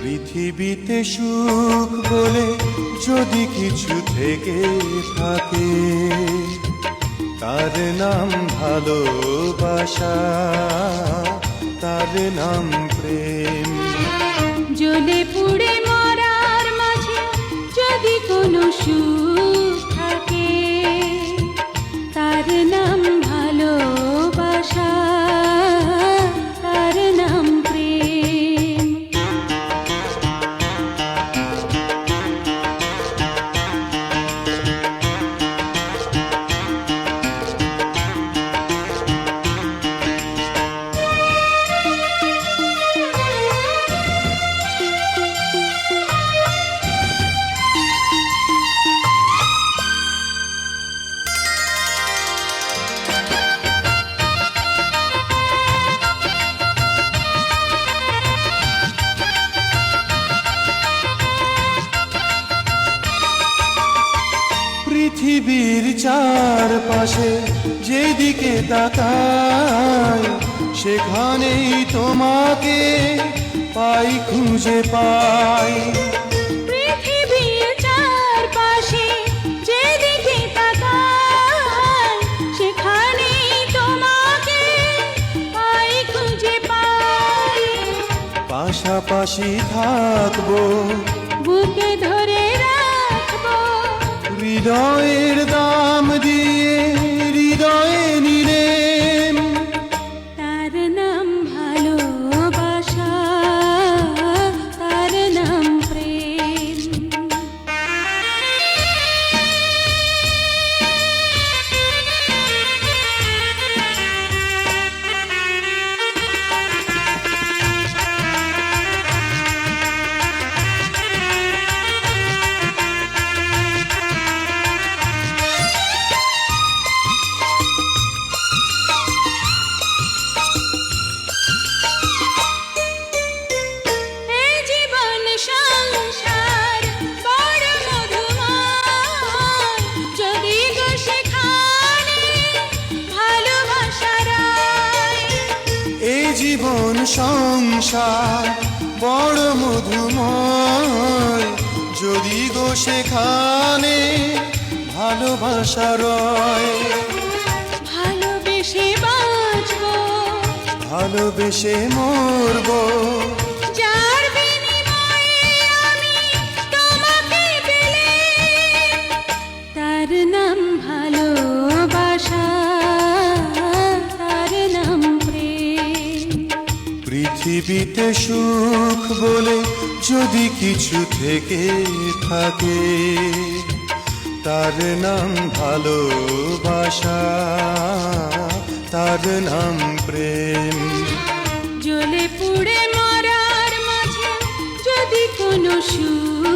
পৃথিবীতে সুখ বলে যদি কিছু থেকে থাকে, তার নাম ভালোবাসা, তার নাম প্রেম। জ্বলে পুড়ে মরার মাঝে যদি কোনো সুখ থাকে, তার নাম ভালোবাসা, তার নাম প্রেম। পৃথিবীর চারপাশে যেদিকে তাকাই, সেখানেই তোমাকে পাই, খুঁজে পাই। পৃথিবীর চারপাশে যেদিকে তাকাই, সেখানেই তোমাকে পাই, খুঁজে পাই। পাশাপাশি থাকবো, বুকে ধরে রাখবো, হৃদয়ের দাম দিয়ে হৃদয়ে নিলেম। তার নাম ভালোবাসা, তার নাম প্রেম। জীবন সংসার বড় মধুময়, যদি গো সেখানে ভালোবাসা রয়। ভালোবেসে বাঁচবো, ভালোবেসে মরবো, যার বিনিময়ে আমি তোমাকে পেলাম, তার নাম ভালোবাসা, তার নাম প্রেম। পৃথিবীতে সুখ বলে যদি কিছু থেকে থাকে, তার নাম ভালোবাসা, তার নাম প্রেম। জ্বলে পুড়ে মরার মাঝে যদি কোনো সুখ